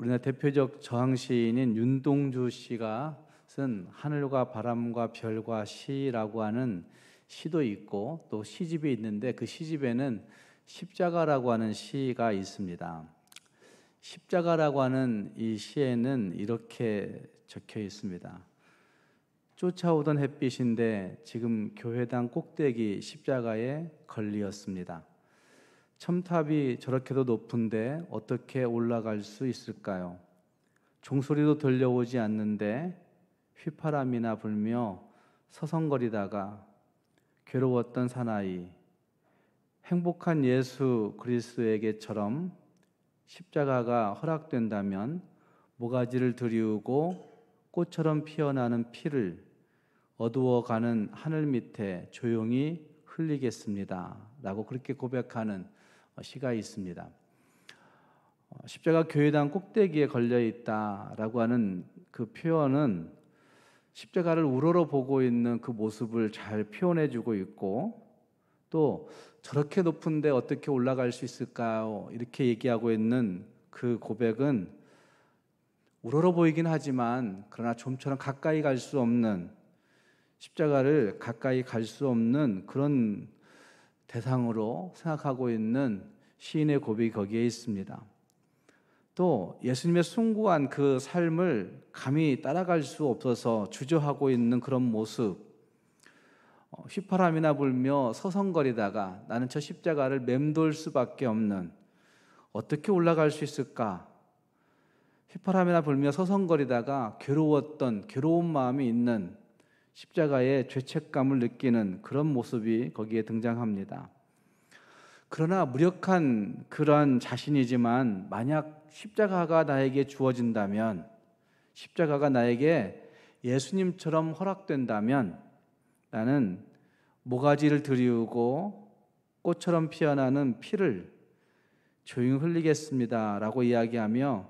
우리나라 대표적 저항시인인 윤동주 씨가 쓴 하늘과 바람과 별과 시라고 하는 시도 있고 또 시집이 있는데, 그 시집에는 십자가라고 하는 시가 있습니다. 십자가라고 하는 이 시에는 이렇게 적혀 있습니다. 쫓아오던 햇빛인데 지금 교회당 꼭대기 십자가에 걸리었습니다. 첨탑이 저렇게도 높은데 어떻게 올라갈 수 있을까요? 종소리도 들려오지 않는데 휘파람이나 불며 서성거리다가 괴로웠던 사나이, 행복한 예수 그리스도에게처럼 십자가가 허락된다면 모가지를 들이우고 꽃처럼 피어나는 피를 어두워가는 하늘 밑에 조용히 흘리겠습니다 라고 그렇게 고백하는 시가 있습니다. 십자가 교회당 꼭대기에 걸려있다라고 하는 그 표현은 십자가를 우러러 보고 있는 그 모습을 잘 표현해주고 있고, 또 저렇게 높은데 어떻게 올라갈 수 있을까요? 이렇게 얘기하고 있는 그 고백은 우러러 보이긴 하지만 그러나 좀처럼 가까이 갈 수 없는, 십자가를 가까이 갈 수 없는 그런 대상으로 생각하고 있는 시인의 고백이 거기에 있습니다. 또 예수님의 숭고한 그 삶을 감히 따라갈 수 없어서 주저하고 있는 그런 모습, 휘파람이나 불며 서성거리다가 나는 저 십자가를 맴돌 수밖에 없는, 어떻게 올라갈 수 있을까? 휘파람이나 불며 서성거리다가 괴로운 마음이 있는, 십자가의 죄책감을 느끼는 그런 모습이 거기에 등장합니다. 그러나 무력한 그런 자신이지만 만약 십자가가 나에게 주어진다면, 십자가가 나에게 예수님처럼 허락된다면 나는 모가지를 들이우고 꽃처럼 피어나는 피를 조용히 흘리겠습니다 라고 이야기하며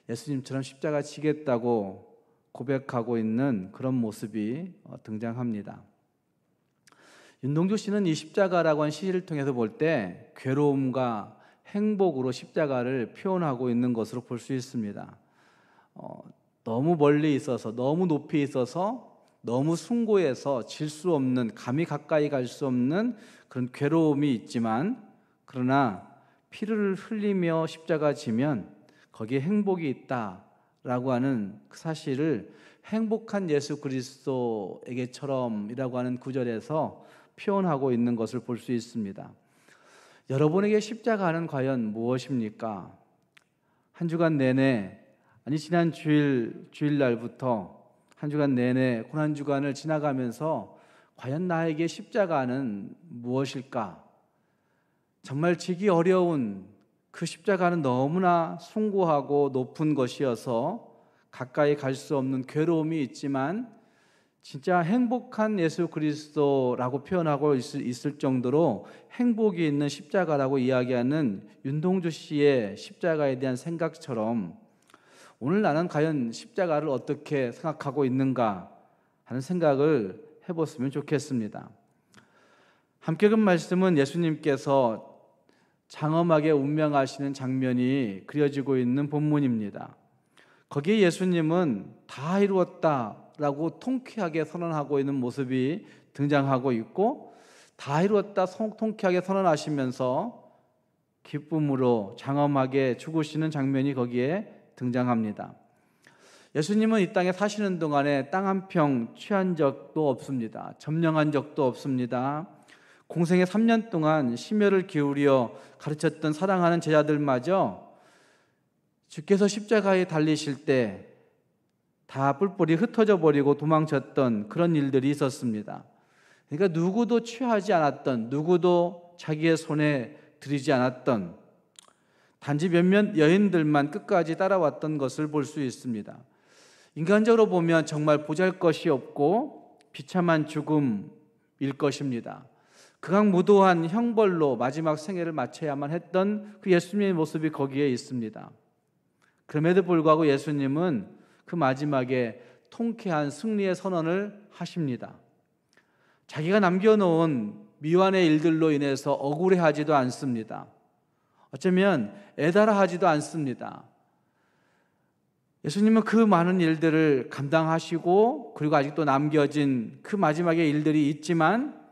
예수님처럼 십자가 지겠다고 고백하고 있는 그런 모습이 등장합니다. 윤동주 씨는 이 십자가라고 하는 시를 통해서 볼 때 괴로움과 행복으로 십자가를 표현하고 있는 것으로 볼 수 있습니다. 너무 멀리 있어서, 너무 높이 있어서, 너무 숭고해서 질 수 없는, 감히 가까이 갈 수 없는 그런 괴로움이 있지만, 그러나 피를 흘리며 십자가 지면 거기에 행복이 있다라고 하는 그 사실을 행복한 예수 그리스도에게처럼이라고 하는 구절에서 표현하고 있는 것을 볼 수 있습니다. 여러분에게 십자가는 과연 무엇입니까? 한 주간 내내, 아니 지난 주일날부터 한 주간 내내 고난주간을 지나가면서 과연 나에게 십자가는 무엇일까? 정말 지기 어려운 그 십자가는 너무나 숭고하고 높은 것이어서 가까이 갈 수 없는 괴로움이 있지만, 진짜 행복한 예수 그리스도라고 표현하고 있을 정도로 행복이 있는 십자가라고 이야기하는 윤동주 씨의 십자가에 대한 생각처럼, 오늘 나는 과연 십자가를 어떻게 생각하고 있는가 하는 생각을 해봤으면 좋겠습니다. 함께 읽은 말씀은 예수님께서 장엄하게 운명하시는 장면이 그려지고 있는 본문입니다. 거기에 예수님은 다 이루었다라고 통쾌하게 선언하고 있는 모습이 등장하고 있고, 다 이루었다 통쾌하게 선언하시면서 기쁨으로 장엄하게 죽으시는 장면이 거기에 등장합니다. 예수님은 이 땅에 사시는 동안에 땅 한 평 취한 적도 없습니다. 점령한 적도 없습니다. 공생의 3년 동안 심혈을 기울여 가르쳤던 사랑하는 제자들마저 주께서 십자가에 달리실 때 다 뿔뿔이 흩어져 버리고 도망쳤던 그런 일들이 있었습니다. 그러니까 누구도 취하지 않았던, 누구도 자기의 손에 들이지 않았던, 단지 몇몇 여인들만 끝까지 따라왔던 것을 볼 수 있습니다. 인간적으로 보면 정말 보잘것이 없고 비참한 죽음일 것입니다. 극악무도한 형벌로 마지막 생애를 마쳐야만 했던 그 예수님의 모습이 거기에 있습니다. 그럼에도 불구하고 예수님은 그 마지막에 통쾌한 승리의 선언을 하십니다. 자기가 남겨놓은 미완의 일들로 인해서 억울해하지도 않습니다. 어쩌면 애달아하지도 않습니다. 예수님은 그 많은 일들을 감당하시고 그리고 아직도 남겨진 그 마지막의 일들이 있지만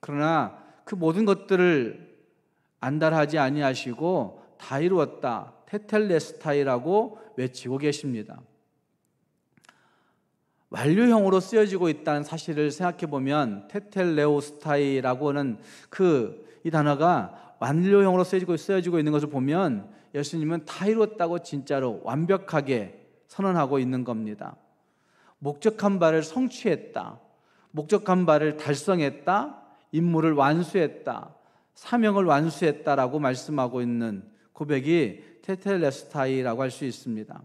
그러나 그 모든 것들을 안달하지 아니하시고 다 이루었다, 테텔레스타이라고 외치고 계십니다. 완료형으로 쓰여지고 있다는 사실을 생각해 보면 테텔레오스타이라고 하는 이 단어가 완료형으로 쓰여지고 있는 것을 보면 예수님은 다 이루었다고 진짜로 완벽하게 선언하고 있는 겁니다. 목적한 바를 성취했다, 목적한 바를 달성했다, 임무를 완수했다, 사명을 완수했다라고 말씀하고 있는 고백이 테텔레스타이라고 할 수 있습니다.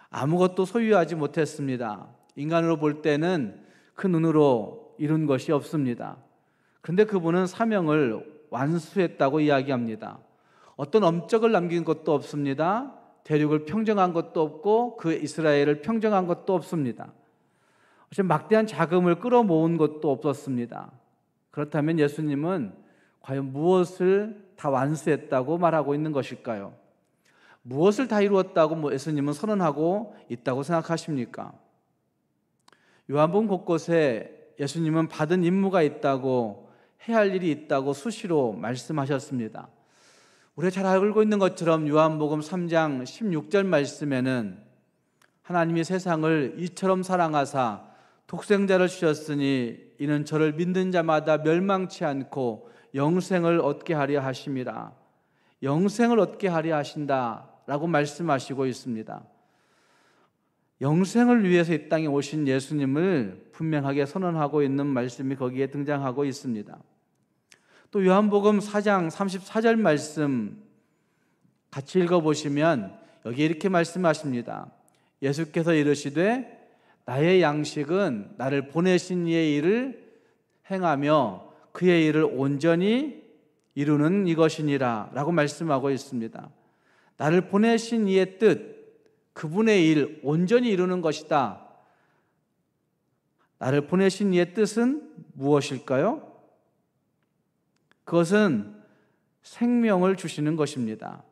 아무것도 소유하지 못했습니다. 인간으로 볼 때는 그 눈으로 이룬 것이 없습니다. 그런데 그분은 사명을 완수했다고 이야기합니다. 어떤 업적을 남긴 것도 없습니다. 대륙을 평정한 것도 없고 그 이스라엘을 평정한 것도 없습니다. 막대한 자금을 끌어모은 것도 없었습니다. 그렇다면 예수님은 과연 무엇을 다 완수했다고 말하고 있는 것일까요? 무엇을 다 이루었다고 예수님은 선언하고 있다고 생각하십니까? 요한복음 곳곳에 예수님은 받은 임무가 있다고, 해야 할 일이 있다고 수시로 말씀하셨습니다. 우리가 잘 알고 있는 것처럼 요한복음 3장 16절 말씀에는 하나님이 세상을 이처럼 사랑하사 독생자를 주셨으니 이는 저를 믿는 자마다 멸망치 않고 영생을 얻게 하려 하심이라. 영생을 얻게 하려 하신다라고 말씀하시고 있습니다. 영생을 위해서 이 땅에 오신 예수님을 분명하게 선언하고 있는 말씀이 거기에 등장하고 있습니다. 또 요한복음 4장 34절 말씀 같이 읽어보시면 여기에 이렇게 말씀하십니다. 예수께서 이르시되 나의 양식은 나를 보내신 이의 일을 행하며 그의 일을 온전히 이루는 이것이니라 라고 말씀하고 있습니다. 나를 보내신 이의 뜻, 그분의 일 온전히 이루는 것이다. 나를 보내신 이의 뜻은 무엇일까요? 그것은 생명을 주시는 것입니다.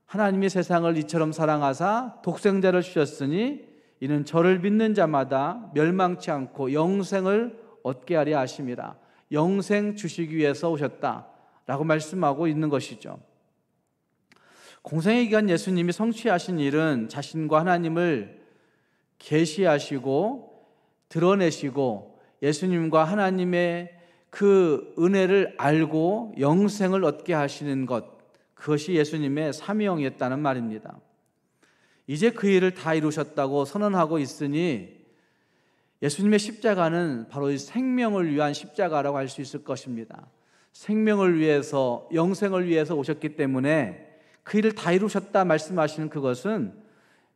하나님이 세상을 이처럼 사랑하사 독생자를 주셨으니 이는 저를 믿는 자마다 멸망치 않고 영생을 얻게 하려 하심이라. 영생 주시기 위해서 오셨다라고 말씀하고 있는 것이죠. 공생의 기간 예수님이 성취하신 일은 자신과 하나님을 계시하시고 드러내시고 예수님과 하나님의 그 은혜를 알고 영생을 얻게 하시는 것, 그것이 예수님의 사명이었다는 말입니다. 이제 그 일을 다 이루셨다고 선언하고 있으니 예수님의 십자가는 바로 이 생명을 위한 십자가라고 할 수 있을 것입니다. 생명을 위해서, 영생을 위해서 오셨기 때문에 그 일을 다 이루셨다 말씀하시는 그것은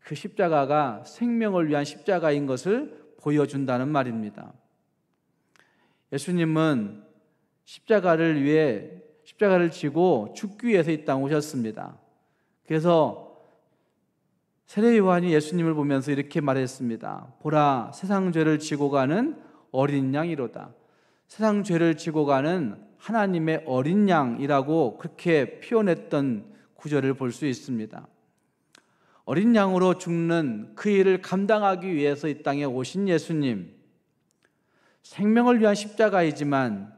그 십자가가 생명을 위한 십자가인 것을 보여준다는 말입니다. 예수님은 십자가를 지고 죽기 위해서 이 땅에 오셨습니다. 그래서 세례 요한이 예수님을 보면서 이렇게 말했습니다. 보라, 세상 죄를 지고 가는 어린 양이로다. 세상 죄를 지고 가는 하나님의 어린 양이라고 그렇게 표현했던 구절을 볼 수 있습니다. 어린 양으로 죽는 그 일을 감당하기 위해서 이 땅에 오신 예수님, 생명을 위한 십자가이지만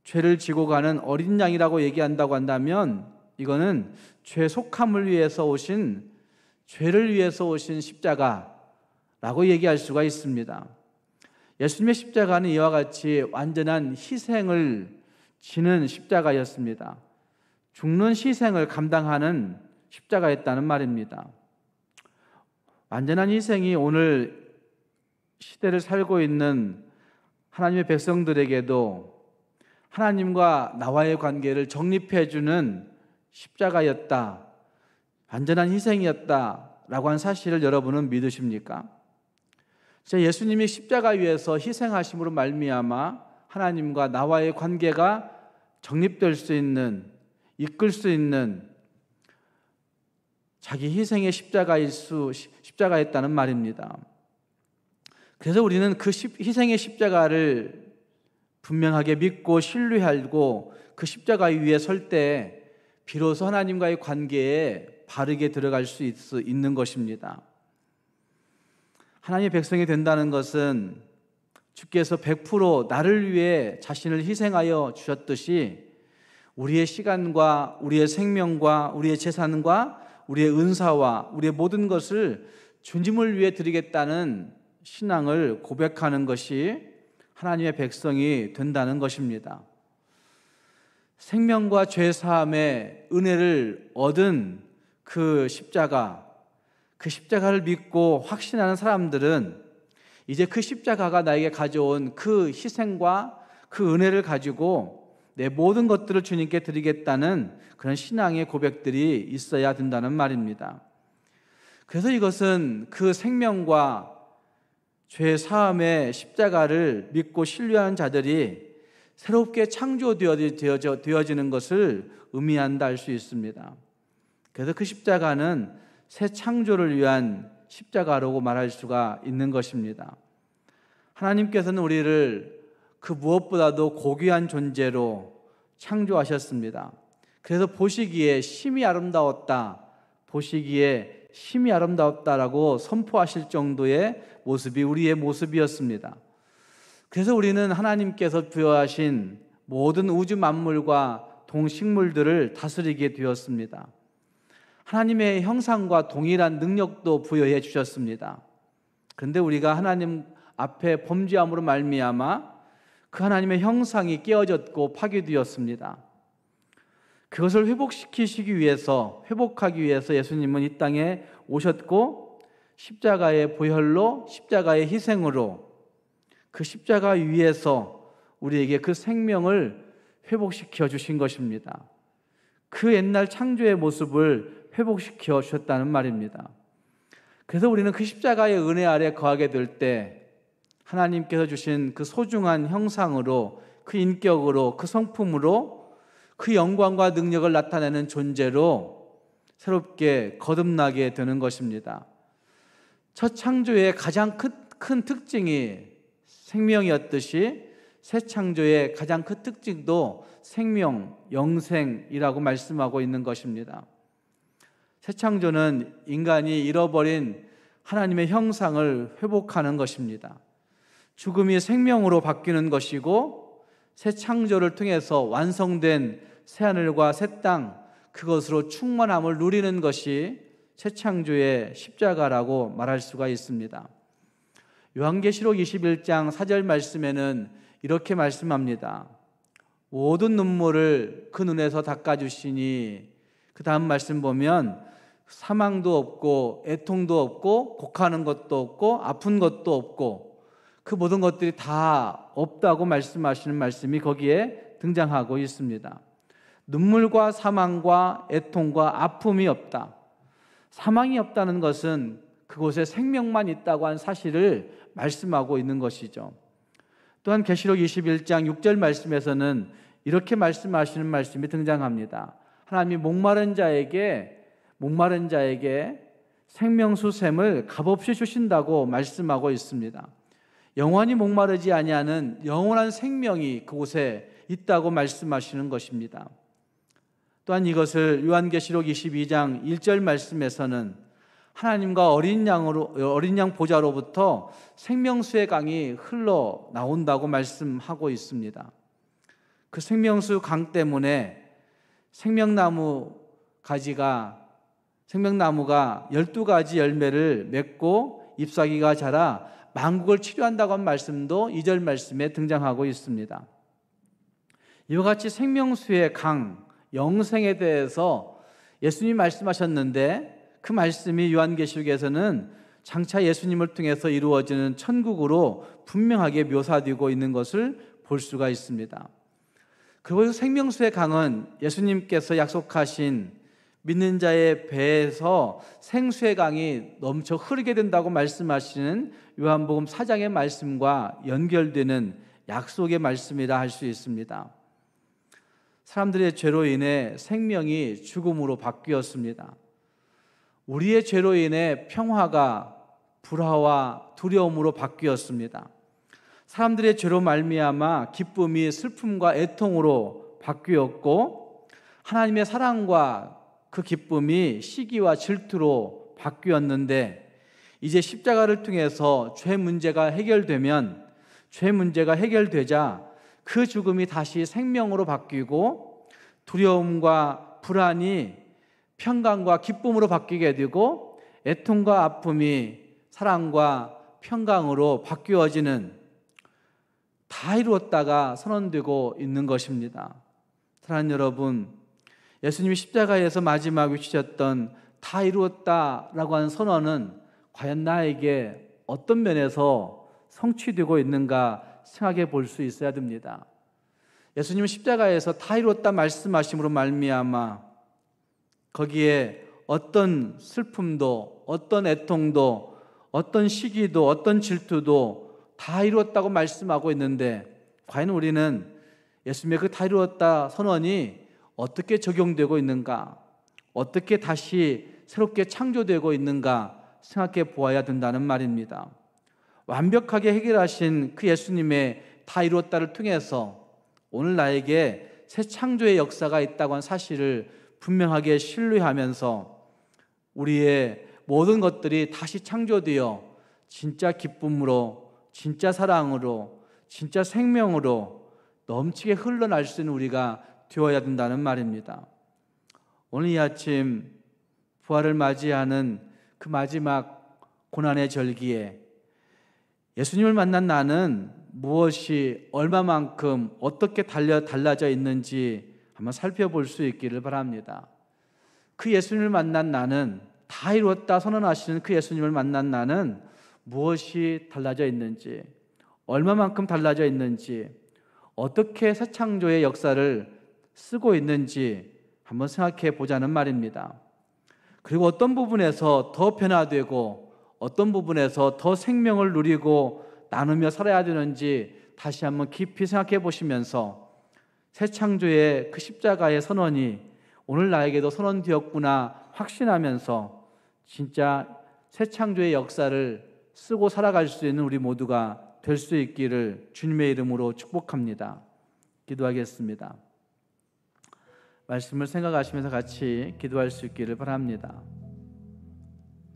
죄를 지고 가는 어린 양이라고 얘기한다고 한다면 이거는 죄 속함을 위해서 오신, 죄를 위해서 오신 십자가라고 얘기할 수가 있습니다. 예수님의 십자가는 이와 같이 완전한 희생을 지는 십자가였습니다. 죽는 희생을 감당하는 십자가였다는 말입니다. 완전한 희생이 오늘 시대를 살고 있는 하나님의 백성들에게도 하나님과 나와의 관계를 정립해주는 십자가였다, 완전한 희생이었다라고 한 사실을 여러분은 믿으십니까? 예수님이 십자가 위에서 희생하심으로 말미암아 하나님과 나와의 관계가 정립될 수 있는, 이끌 수 있는 자기 희생의 십자가였다는 말입니다. 그래서 우리는 그 희생의 십자가를 분명하게 믿고 신뢰하고 그 십자가 위에 설 때 비로소 하나님과의 관계에 바르게 들어갈 수 있는 것입니다. 하나님의 백성이 된다는 것은 주께서 100% 나를 위해 자신을 희생하여 주셨듯이 우리의 시간과 우리의 생명과 우리의 재산과 우리의 은사와 우리의 모든 것을 주님을 위해 드리겠다는 신앙을 고백하는 것이 하나님의 백성이 된다는 것입니다. 생명과 죄 사함의 은혜를 얻은 그 십자가를 믿고 확신하는 사람들은 이제 그 십자가가 나에게 가져온 그 희생과 그 은혜를 가지고 내 모든 것들을 주님께 드리겠다는 그런 신앙의 고백들이 있어야 된다는 말입니다. 그래서 이것은 그 생명과 죄 사함의 십자가를 믿고 신뢰하는 자들이 새롭게 창조되어지는 것을 의미한다 할 수 있습니다. 그래서 그 십자가는 새 창조를 위한 십자가라고 말할 수가 있는 것입니다. 하나님께서는 우리를 그 무엇보다도 고귀한 존재로 창조하셨습니다. 그래서 보시기에 심히 아름다웠다라고 선포하실 정도의 모습이 우리의 모습이었습니다. 그래서 우리는 하나님께서 부여하신 모든 우주 만물과 동식물들을 다스리게 되었습니다. 하나님의 형상과 동일한 능력도 부여해 주셨습니다. 그런데 우리가 하나님 앞에 범죄함으로 말미암아 그 하나님의 형상이 깨어졌고 파괴되었습니다. 그것을 회복하기 위해서 예수님은 이 땅에 오셨고 십자가의 보혈로, 십자가의 희생으로 그 십자가 위에서 우리에게 그 생명을 회복시켜 주신 것입니다. 그 옛날 창조의 모습을 회복시켜 주셨다는 말입니다. 그래서 우리는 그 십자가의 은혜 아래 거하게 될 때 하나님께서 주신 그 소중한 형상으로, 그 인격으로, 그 성품으로 그 영광과 능력을 나타내는 존재로 새롭게 거듭나게 되는 것입니다. 첫 창조의 가장 큰 특징이 생명이었듯이 새 창조의 가장 큰 특징도 생명, 영생이라고 말씀하고 있는 것입니다. 새 창조는 인간이 잃어버린 하나님의 형상을 회복하는 것입니다. 죽음이 생명으로 바뀌는 것이고 새 창조를 통해서 완성된 새하늘과 새 땅, 그것으로 충만함을 누리는 것이 새 창조의 십자가라고 말할 수가 있습니다. 요한계시록 21장 4절 말씀에는 이렇게 말씀합니다. 모든 눈물을 그 눈에서 닦아주시니, 그 다음 말씀 보면 사망도 없고 애통도 없고 곡하는 것도 없고 아픈 것도 없고 그 모든 것들이 다 없다고 말씀하시는 말씀이 거기에 등장하고 있습니다. 눈물과 사망과 애통과 아픔이 없다. 사망이 없다는 것은 그곳에 생명만 있다고 한 사실을 말씀하고 있는 것이죠. 또한 계시록 21장 6절 말씀에서는 이렇게 말씀하시는 말씀이 등장합니다. 하나님이 목마른 자에게 생명수 샘을 값없이 주신다고 말씀하고 있습니다. 영원히 목마르지 아니하는 영원한 생명이 그곳에 있다고 말씀하시는 것입니다. 또한 이것을 요한계시록 22장 1절 말씀에서는 하나님과 어린 양 보좌로부터 생명수의 강이 흘러 나온다고 말씀하고 있습니다. 그 생명수 강 때문에 생명나무가 12가지 열매를 맺고 잎사귀가 자라 만국을 치료한다고 한 말씀도 2절 말씀에 등장하고 있습니다. 이와 같이 생명수의 강, 영생에 대해서 예수님이 말씀하셨는데 그 말씀이 요한계시록에서는 장차 예수님을 통해서 이루어지는 천국으로 분명하게 묘사되고 있는 것을 볼 수가 있습니다. 그리고 생명수의 강은 예수님께서 약속하신 믿는 자의 배에서 생수의 강이 넘쳐 흐르게 된다고 말씀하시는 요한복음 4장의 말씀과 연결되는 약속의 말씀이라 할 수 있습니다. 사람들의 죄로 인해 생명이 죽음으로 바뀌었습니다. 우리의 죄로 인해 평화가 불화와 두려움으로 바뀌었습니다. 사람들의 죄로 말미암아 기쁨이 슬픔과 애통으로 바뀌었고 하나님의 사랑과 그 기쁨이 시기와 질투로 바뀌었는데, 이제 십자가를 통해서 죄 문제가 해결되면, 죄 문제가 해결되자 그 죽음이 다시 생명으로 바뀌고 두려움과 불안이 평강과 기쁨으로 바뀌게 되고 애통과 아픔이 사랑과 평강으로 바뀌어지는, 다 이루었다가 선언되고 있는 것입니다. 사랑하는 여러분, 예수님이 십자가에서 마지막 외치셨던 다 이루었다라고 하는 선언은 과연 나에게 어떤 면에서 성취되고 있는가 생각해 볼 수 있어야 됩니다. 예수님은 십자가에서 다 이루었다 말씀하심으로 말미암아 거기에 어떤 슬픔도, 어떤 애통도, 어떤 시기도, 어떤 질투도 다 이루었다고 말씀하고 있는데, 과연 우리는 예수님의 그 다 이루었다 선언이 어떻게 적용되고 있는가, 어떻게 다시 새롭게 창조되고 있는가 생각해 보아야 된다는 말입니다. 완벽하게 해결하신 그 예수님의 다 이루었다를 통해서 오늘 나에게 새 창조의 역사가 있다고 하는 사실을 분명하게 신뢰하면서 우리의 모든 것들이 다시 창조되어 진짜 기쁨으로, 진짜 사랑으로, 진짜 생명으로 넘치게 흘러날 수 있는 우리가 되어야 된다는 말입니다. 오늘 이 아침 부활을 맞이하는 그 마지막 고난의 절기에 예수님을 만난 나는 무엇이 얼마만큼 어떻게 달라져 있는지 한번 살펴볼 수 있기를 바랍니다. 그 예수님을 만난 나는, 다 이루었다 선언하시는 그 예수님을 만난 나는 무엇이 달라져 있는지, 얼마만큼 달라져 있는지, 어떻게 새 창조의 역사를 쓰고 있는지 한번 생각해 보자는 말입니다. 그리고 어떤 부분에서 더 변화되고 어떤 부분에서 더 생명을 누리고 나누며 살아야 되는지 다시 한번 깊이 생각해 보시면서 새 창조의 그 십자가의 선언이 오늘 나에게도 선언되었구나 확신하면서 진짜 새 창조의 역사를 쓰고 살아갈 수 있는 우리 모두가 될 수 있기를 주님의 이름으로 축복합니다. 기도하겠습니다. 말씀을 생각하시면서 같이 기도할 수 있기를 바랍니다.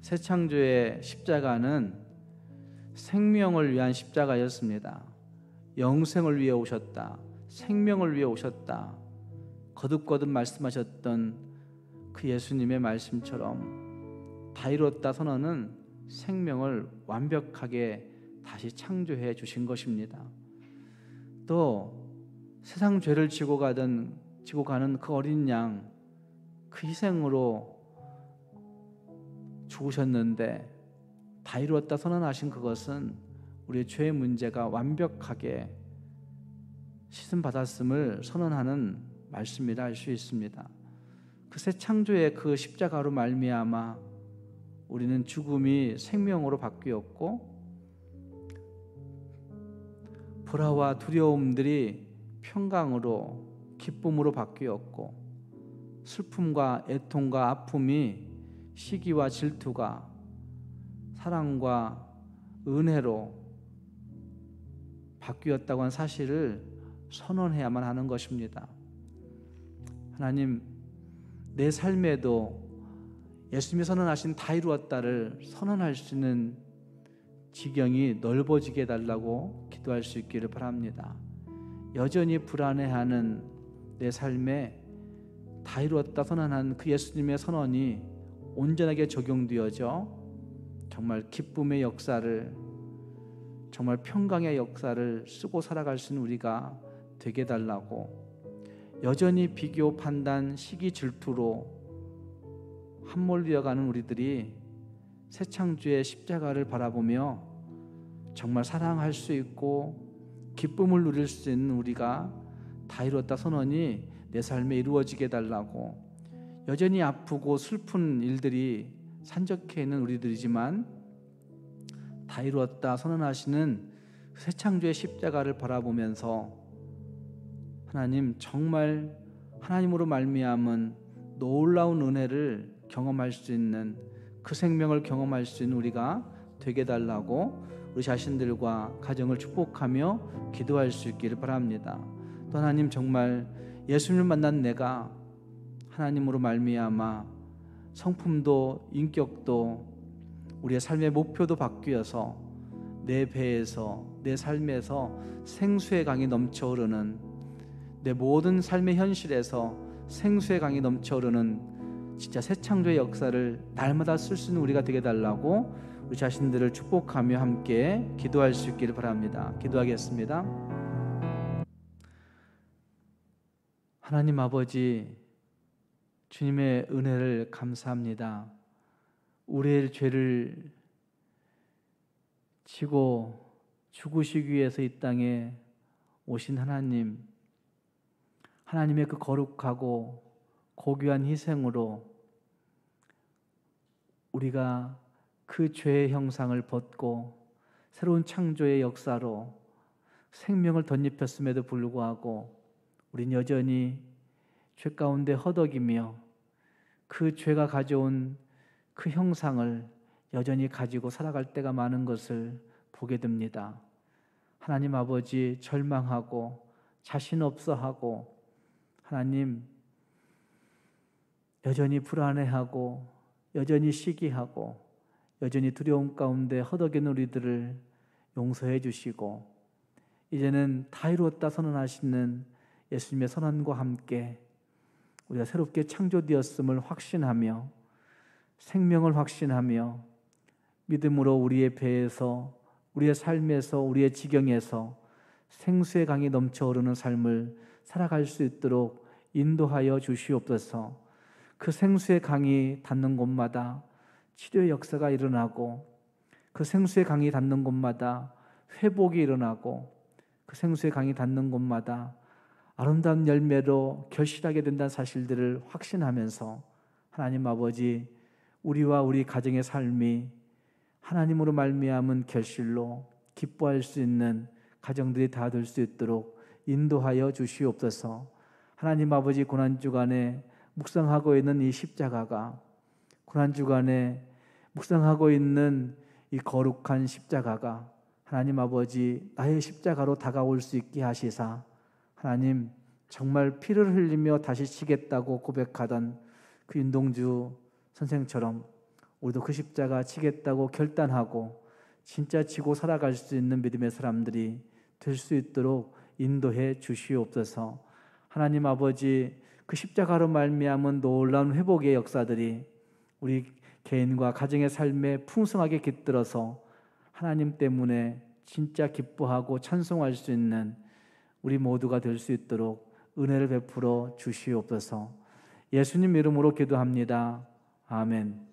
새 창조의 십자가는 생명을 위한 십자가였습니다. 영생을 위해 오셨다, 생명을 위해 오셨다, 거듭거듭 말씀하셨던 그 예수님의 말씀처럼 다 이뤘다 선언은 생명을 완벽하게 다시 창조해 주신 것입니다. 또 세상 죄를 지고 가는 그 어린 양, 그 희생으로 죽으셨는데 다 이루었다 선언하신 그것은 우리의 죄의 문제가 완벽하게 씻음받았음을 선언하는 말씀이라 할 수 있습니다. 그 새 창조의 그 십자가로 말미암아 우리는 죽음이 생명으로 바뀌었고, 불화와 두려움들이 평강으로, 기쁨으로 바뀌었고, 슬픔과 애통과 아픔이 시기와 질투가 사랑과 은혜로 바뀌었다고 하는 사실을 선언해야만 하는 것입니다. 하나님, 내 삶에도 예수님이 선언하신 다 이루었다를 선언할 수 있는 지경이 넓어지게 해달라고 기도할 수 있기를 바랍니다. 여전히 불안해하는 내 삶에 다 이루었다 선언한 그 예수님의 선언이 온전하게 적용되어져 정말 기쁨의 역사를, 정말 평강의 역사를 쓰고 살아갈 수 있는 우리가 되게 해달라고, 여전히 비교, 판단, 시기, 질투로 함몰되어가는 우리들이 새 창조의 십자가를 바라보며 정말 사랑할 수 있고 기쁨을 누릴 수 있는 우리가 다 이루었다 선언이 내 삶에 이루어지게 해달라고, 여전히 아프고 슬픈 일들이 산적해 있는 우리들이지만 다 이루었다 선언하시는 새 창조의 십자가를 바라보면서 하나님, 정말 하나님으로 말미암은 놀라운 은혜를 경험할 수 있는, 그 생명을 경험할 수 있는 우리가 되게 해달라고 우리 자신들과 가정을 축복하며 기도할 수 있기를 바랍니다. 또 하나님, 정말 예수님을 만난 내가 하나님으로 말미암아 성품도 인격도 우리의 삶의 목표도 바뀌어서 내 배에서, 내 삶에서 생수의 강이 넘쳐흐르는, 내 모든 삶의 현실에서 생수의 강이 넘쳐흐르는 진짜 새 창조의 역사를 날마다 쓸 수 있는 우리가 되게 달라고 우리 자신들을 축복하며 함께 기도할 수 있기를 바랍니다. 기도하겠습니다. 하나님 아버지, 주님의 은혜를 감사합니다. 우리의 죄를 지고 죽으시기 위해서 이 땅에 오신 하나님, 하나님의 그 거룩하고 고귀한 희생으로 우리가 그 죄의 형상을 벗고 새로운 창조의 역사로 생명을 덧입혔음에도 불구하고 우린 여전히 죄 가운데 허덕이며 그 죄가 가져온 그 형상을 여전히 가지고 살아갈 때가 많은 것을 보게 됩니다. 하나님 아버지, 절망하고 자신 없어하고 하나님 여전히 불안해하고 여전히 시기하고 여전히 두려움 가운데 허덕이는 우리들을 용서해 주시고 이제는 다 이루었다 선언하시는 예수님의 선언과 함께 우리가 새롭게 창조되었음을 확신하며 생명을 확신하며 믿음으로 우리의 배에서, 우리의 삶에서, 우리의 지경에서 생수의 강이 넘쳐오르는 삶을 살아갈 수 있도록 인도하여 주시옵소서. 그 생수의 강이 닿는 곳마다 치료의 역사가 일어나고 그 생수의 강이 닿는 곳마다 회복이 일어나고 그 생수의 강이 닿는 곳마다 아름다운 열매로 결실하게 된다는 사실들을 확신하면서 하나님 아버지, 우리와 우리 가정의 삶이 하나님으로 말미암은 결실로 기뻐할 수 있는 가정들이 다 될 수 있도록 인도하여 주시옵소서. 하나님 아버지, 고난주간에 묵상하고 있는 이 십자가가, 고난주간에 묵상하고 있는 이 거룩한 십자가가 하나님 아버지, 나의 십자가로 다가올 수 있게 하시사 하나님, 정말 피를 흘리며 다시 지겠다고 고백하던 그 윤동주 선생처럼 우리도 그 십자가 지겠다고 결단하고 진짜 지고 살아갈 수 있는 믿음의 사람들이 될 수 있도록 인도해 주시옵소서. 하나님 아버지, 그 십자가로 말미암은 놀라운 회복의 역사들이 우리 개인과 가정의 삶에 풍성하게 깃들어서 하나님 때문에 진짜 기뻐하고 찬송할 수 있는 우리 모두가 될 수 있도록 은혜를 베풀어 주시옵소서. 예수님 이름으로 기도합니다. 아멘.